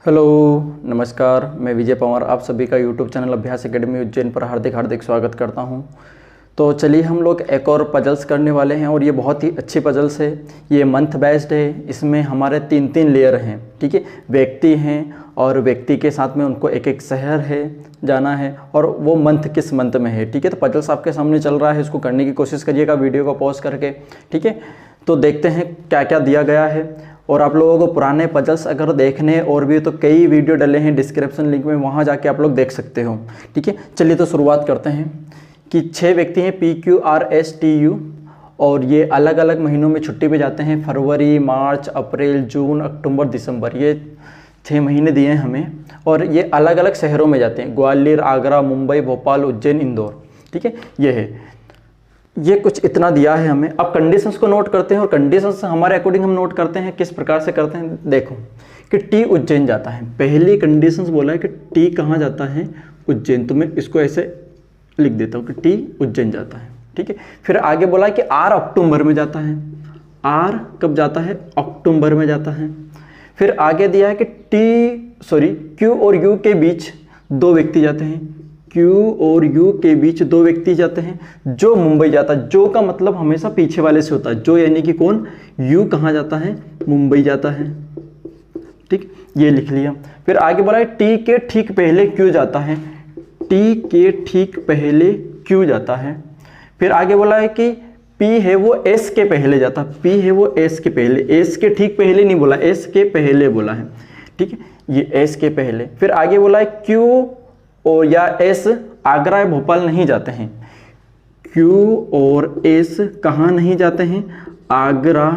Hello, नमस्कार। मैं विजय पवार आप सभी का यूट्यूब चैनल अभ्यास एकेडमी उज्जैन पर हार्दिक हार्दिक स्वागत करता हूं। तो चलिए हम लोग एक और पजल्स करने वाले हैं और ये बहुत ही अच्छी पजल्स है। ये मंथ बेस्ड है। इसमें हमारे तीन तीन लेयर हैं, ठीक है। व्यक्ति हैं और व्यक्ति के साथ में उनको एक एक शहर है जाना है और वो मंथ किस मंथ में है, ठीक है। तो पजल्स आपके सामने चल रहा है, इसको करने की कोशिश करिएगा वीडियो को पॉज करके, ठीक है। तो देखते हैं क्या क्या दिया गया है। और आप लोगों को पुराने पजल्स अगर देखने और भी तो कई वीडियो डले हैं डिस्क्रिप्शन लिंक में, वहाँ जाके आप लोग देख सकते हो, ठीक है। चलिए तो शुरुआत करते हैं कि 6 व्यक्ति हैं PQRSTU और ये अलग अलग महीनों में छुट्टी पे जाते हैं। फरवरी, मार्च, अप्रैल, जून, अक्टूबर, दिसंबर, ये 6 महीने दिए हैं हमें और ये अलग अलग शहरों में जाते हैं। ग्वालियर, आगरा, मुंबई, भोपाल, उज्जैन, इंदौर, ठीक है। ये है, ये कुछ इतना दिया है हमें। अब कंडीशंस को नोट करते हैं और कंडीशंस हमारे अकॉर्डिंग हम नोट करते हैं। किस प्रकार से करते हैं देखो कि टी उज्जैन जाता है। पहली कंडीशंस बोला है कि टी कहाँ जाता है, उज्जैन। तो मैं इसको ऐसे लिख देता हूँ कि टी उज्जैन जाता है, ठीक है। फिर आगे बोला है कि आर अक्टूबर में जाता है। आर कब जाता है, अक्टूबर में जाता है। फिर आगे दिया है कि क्यू और यू के बीच 2 व्यक्ति जाते हैं। Q और U के बीच 2 व्यक्ति जाते हैं। जो मुंबई जाता है, जो का मतलब हमेशा पीछे वाले से होता है। जो यानी कि कौन, U कहाँ जाता है, मुंबई जाता है, ठीक, ये लिख लिया। फिर आगे बोला है T के ठीक पहले Q जाता है। T के ठीक पहले Q जाता है। फिर आगे बोला है कि P है वो S के पहले जाता है। P है वो S के पहले, S के ठीक पहले नहीं बोला, S के पहले बोला है, ठीक है, ये S के पहले। फिर आगे बोला है Q और या S आगरा या भोपाल नहीं जाते हैं। Q और S कहाँ नहीं जाते हैं, आगरा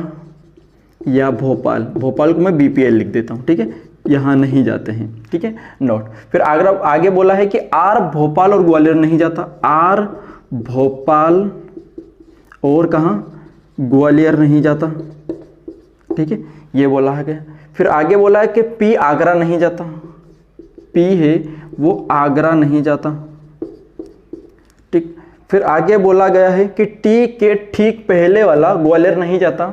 या भोपाल। भोपाल को मैं BPL लिख देता हूँ, ठीक है, यहाँ नहीं जाते हैं, ठीक है, नोट। फिर आगरा आगे बोला है कि R भोपाल और ग्वालियर नहीं जाता। R भोपाल और कहाँ, ग्वालियर नहीं जाता, ठीक है, ये बोला है। फिर आगे बोला है कि P आगरा नहीं जाता। P है वो आगरा नहीं जाता, ठीक। फिर आगे बोला गया है कि टी के ठीक पहले वाला ग्वालियर नहीं जाता।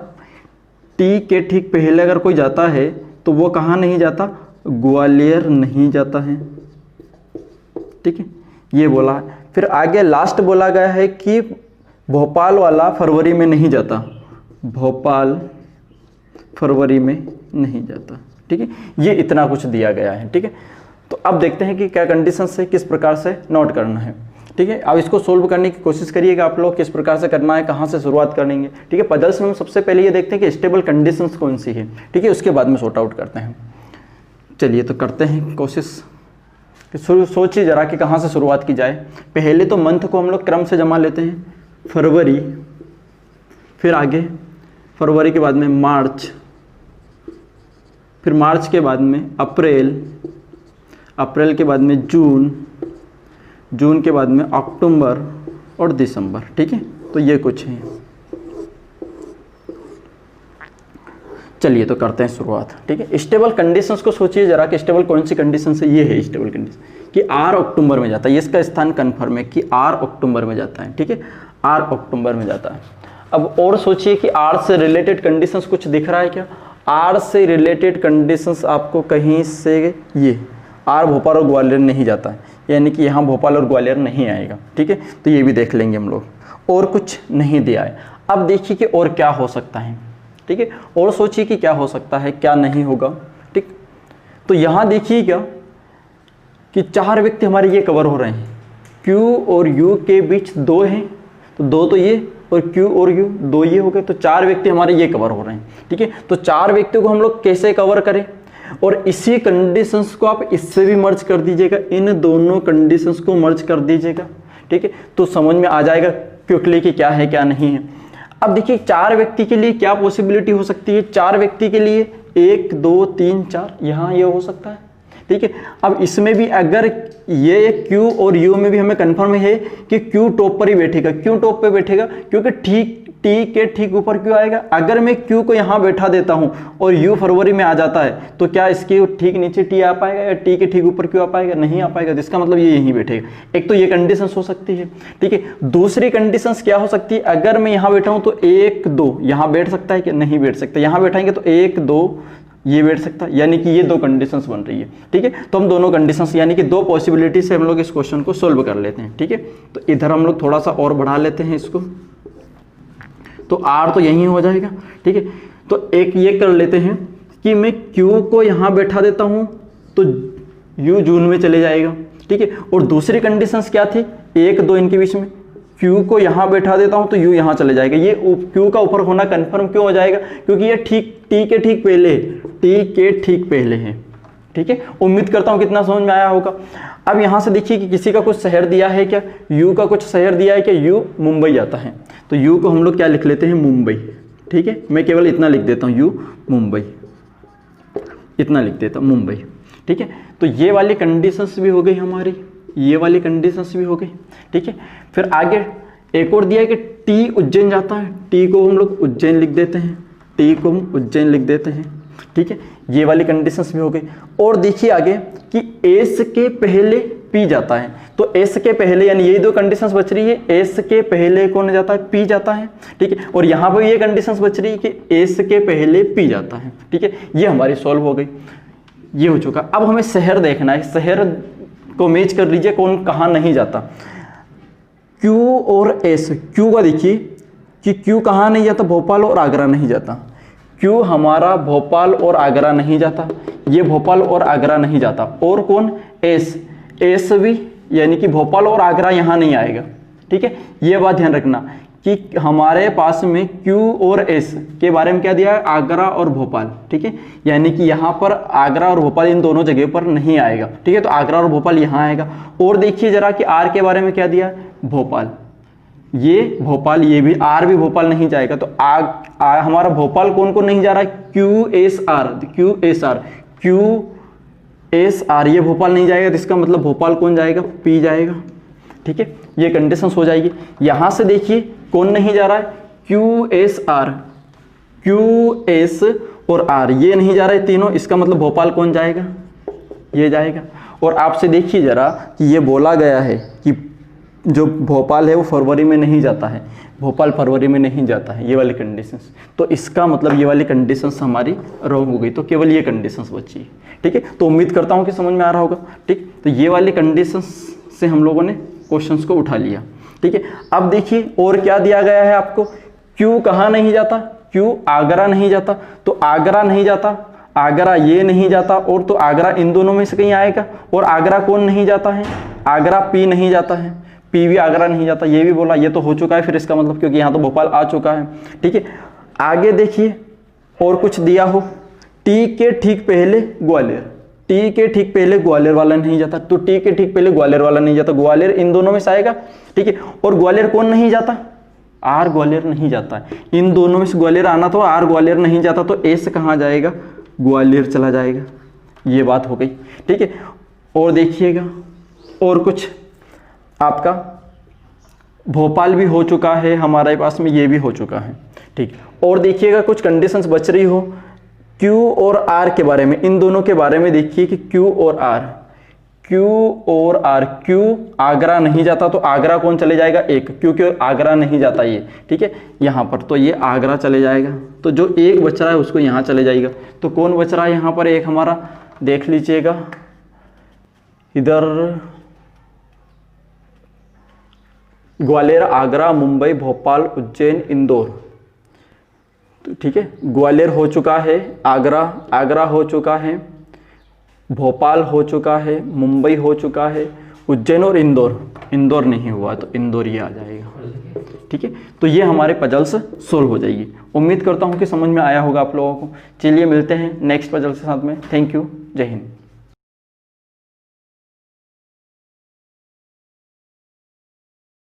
टी के ठीक पहले अगर कोई जाता है तो वो कहाँ नहीं जाता, ग्वालियर नहीं जाता है, ठीक है, ये बोला है। फिर आगे लास्ट बोला गया है कि भोपाल वाला फरवरी में नहीं जाता। भोपाल फरवरी में नहीं जाता, ठीक है, ये इतना कुछ दिया गया है, ठीक है। तो अब देखते हैं कि क्या कंडीशन से किस प्रकार से नोट करना है, ठीक है। अब इसको सोल्व करने की कोशिश करिएगा आप लोग, किस प्रकार से करना है, कहाँ से शुरुआत करेंगे, ठीक है। पजल्स में हम सबसे पहले ये देखते हैं कि स्टेबल कंडीशंस कौन सी है, ठीक है, उसके बाद में सॉर्ट आउट करते हैं। चलिए तो करते हैं कोशिश कि सोचिए जरा कि कहाँ से शुरुआत की जाए। पहले तो मंथ को हम लोग क्रम से जमा लेते हैं। फरवरी, फिर आगे फरवरी के बाद में मार्च, फिर मार्च के बाद में अप्रैल, अप्रैल के बाद में जून, जून के बाद में अक्टूबर और दिसंबर, ठीक है। तो ये कुछ है। चलिए तो करते हैं शुरुआत, ठीक है। स्टेबल कंडीशंस को सोचिए जरा कि स्टेबल कौन सी कंडीशन है। ये है स्टेबल कंडीशन कि R अक्टूबर में जाता है। ये इसका स्थान कन्फर्म है कि R अक्टूबर में जाता है, ठीक है, R अक्टूबर में जाता है। अब और सोचिए कि R से रिलेटेड कंडीशंस कुछ दिख रहा है क्या। R से रिलेटेड कंडीशंस आपको कहीं से, ये R भोपाल और ग्वालियर नहीं जाता है, यानी कि यहाँ भोपाल और ग्वालियर नहीं आएगा, ठीक है। तो ये भी देख लेंगे हम लोग। और कुछ नहीं दिया है। अब देखिए कि और क्या हो सकता है, ठीक है, और सोचिए कि क्या हो सकता है, क्या नहीं होगा, ठीक। तो यहाँ देखिए क्या कि 4 व्यक्ति हमारे ये कवर हो रहे हैं। Q और U के बीच 2 हैं, तो 2 तो ये और Q और U 2 ये हो गए, तो 4 व्यक्ति हमारे ये कवर हो रहे हैं, ठीक है। तो 4 व्यक्तियों को हम लोग कैसे कवर करें, और इसी कंडीशंस को आप इससे भी मर्ज कर दीजिएगा, इन दोनों कंडीशंस को मर्ज कर दीजिएगा, ठीक है। तो समझ में आ जाएगा क्विकली कि क्या है क्या नहीं है। अब देखिए 4 व्यक्ति के लिए क्या पॉसिबिलिटी हो सकती है। 4 व्यक्ति के लिए 1 2 3 4 यहाँ ये हो सकता है, ठीक है। अब इसमें भी अगर ये Q और U में भी हमें कंफर्म है कि Q टॉप पर ही बैठेगा। क्यों टॉप पे बैठेगा, क्योंकि ठीक T के ठीक ऊपर Q आएगा। अगर मैं Q को यहाँ बैठा देता हूँ और U फरवरी में आ जाता है तो क्या इसके ठीक नीचे T आ पाएगा या T के ठीक ऊपर Q आ पाएगा, नहीं आ पाएगा। तो इसका मतलब ये यहीं बैठेगा। एक तो ये कंडीशंस हो सकती है, ठीक है। दूसरी कंडीशंस क्या हो सकती है, अगर मैं यहाँ बैठा हूँ तो 1 2 यहाँ बैठ सकता है कि नहीं बैठ सकता। यहाँ बैठाएंगे तो 1 2 ये बैठ सकता है, यानी कि ये दो कंडीशंस बन रही है। ठीक है, तो हम दोनों कंडीशंस यानी कि दो पॉसिबिलिटी से हम लोग इस क्वेश्चन को सोल्व कर लेते हैं। ठीक है, तो इधर हम लोग थोड़ा सा और बढ़ा लेते हैं इसको, तो r तो यही हो जाएगा। ठीक है, तो एक ये कर लेते हैं कि मैं q को यहाँ बैठा देता हूँ तो u जून में चले जाएगा। ठीक है, और दूसरी कंडीशंस क्या थी, 1 2 इनके बीच में, Q को यहाँ बैठा देता हूँ तो U यहाँ चले जाएगा। ये Q का ऊपर होना कंफर्म क्यों हो जाएगा, क्योंकि ये T के ठीक पहले है। ठीक है, उम्मीद करता हूँ कितना समझ में आया होगा। अब यहाँ से देखिए कि किसी का कुछ शहर दिया है क्या, U का कुछ शहर दिया है क्या, U मुंबई आता है, तो U को हम लोग क्या लिख लेते हैं, मुंबई। ठीक है, मैं केवल इतना लिख देता हूँ, U मुंबई, इतना लिख देता हूँ, मुंबई। ठीक है, तो ये वाली कंडीशंस भी हो गई हमारी, ये वाली कंडीशंस भी हो गई। ठीक है, फिर आगे एक और दिया है कि T उज्जैन जाता है, T को हम लोग उज्जैन लिख देते हैं, T को हम उज्जैन लिख देते हैं। ठीक है, ये वाली कंडीशंस भी हो गई। और देखिए आगे कि S के पहले P जाता है, तो S के पहले यानी यही दो कंडीशंस बच रही है, S के पहले कौन जाता है, P जाता है। ठीक है, और यहाँ पर ये कंडीशंस बच रही है कि S के पहले P जाता है। ठीक है, ये हमारी सॉल्व हो गई, ये हो चुका। अब हमें शहर देखना है, शहर को मैच कर लीजिए कौन कहाँ नहीं जाता। Q और S, Q का देखिए कि Q कहाँ नहीं जाता, भोपाल और आगरा नहीं जाता। Q हमारा भोपाल और आगरा नहीं जाता, ये भोपाल और आगरा नहीं जाता। और कौन, S भी, यानी कि भोपाल और आगरा यहाँ नहीं आएगा। ठीक है, ये बात ध्यान रखना कि हमारे पास में Q और S के बारे में क्या दिया है, आगरा और भोपाल। ठीक है, यानी कि यहाँ पर आगरा और भोपाल इन दोनों जगह पर नहीं आएगा। ठीक है, तो आगरा और भोपाल यहाँ आएगा। और देखिए जरा कि R के बारे में क्या दिया है, भोपाल, ये भोपाल, ये भी R भी भोपाल नहीं जाएगा। तो हमारा भोपाल कौन कौन नहीं जा रहा है, QSR, ये भोपाल नहीं जाएगा, तो इसका मतलब भोपाल कौन जाएगा, P जाएगा। ठीक है, ये कंडीशंस हो जाएगी। यहाँ से देखिए कौन नहीं जा रहा है, QS और R, ये नहीं जा रहा है तीनों, इसका मतलब भोपाल कौन जाएगा, ये जाएगा। और आपसे देखिए जरा कि ये बोला गया है कि जो भोपाल है वो फरवरी में नहीं जाता है, भोपाल फरवरी में नहीं जाता है, ये वाली कंडीशंस, तो इसका मतलब ये वाली कंडीशंस हमारी रॉन्ग हो गई, तो केवल ये कंडीशंस बची। ठीक है, तो उम्मीद करता हूँ कि समझ में आ रहा होगा। ठीक, तो ये वाली कंडीशंस से हम लोगों ने क्वेश्चंस को उठा लिया। ठीक है, अब देखिए और क्या दिया गया है आपको, Q कहाँ नहीं जाता, Q आगरा नहीं जाता, तो आगरा नहीं जाता, आगरा ये नहीं जाता, और तो आगरा इन दोनों में से कहीं आएगा। और आगरा कौन नहीं जाता है, आगरा P नहीं जाता है, P भी आगरा नहीं जाता, ये भी बोला, ये तो हो चुका है फिर इसका मतलब, क्योंकि यहाँ तो भोपाल आ चुका है। ठीक है, आगे देखिए और कुछ दिया हो, T के ठीक पहले ग्वालियर, T के ठीक पहले ग्वालियर वाला नहीं जाता, तो T के ठीक पहले ग्वालियर वाला नहीं जाता, ग्वालियर इन दोनों में से आएगा। ठीक है, और ग्वालियर कौन नहीं जाता, R ग्वालियर नहीं जाता है, इन दोनों में से ग्वालियर आना तो R ग्वालियर नहीं जाता, तो S कहाँ जाएगा, ग्वालियर चला जाएगा। ये बात हो गई। ठीक है, और देखिएगा और कुछ आपका भोपाल भी हो चुका है हमारे पास में, ये भी हो चुका है। ठीक, और देखिएगा कुछ कंडीशंस बच रही हो Q और R के बारे में, इन दोनों के बारे में देखिए कि Q और R, Q आगरा नहीं जाता, तो आगरा कौन चले जाएगा, एक, क्योंकि आगरा नहीं जाता ये। ठीक है, यहाँ पर तो ये आगरा चले जाएगा, तो जो एक बच रहा है उसको यहाँ चले जाएगा। तो कौन बच रहा है यहाँ पर, एक हमारा देख लीजिएगा इधर, ग्वालियर, आगरा, मुंबई, भोपाल, उज्जैन, इंदौर। तो ठीक है, ग्वालियर हो चुका है, आगरा हो चुका है, भोपाल हो चुका है, मुंबई हो चुका है, उज्जैन और इंदौर नहीं हुआ, तो इंदौर ये आ जाएगा। ठीक है, तो ये हमारे पजल्स सोल्व हो जाएगी। उम्मीद करता हूँ कि समझ में आया होगा आप लोगों को। चलिए मिलते हैं नेक्स्ट पजल के साथ में। थैंक यू, जय हिंद।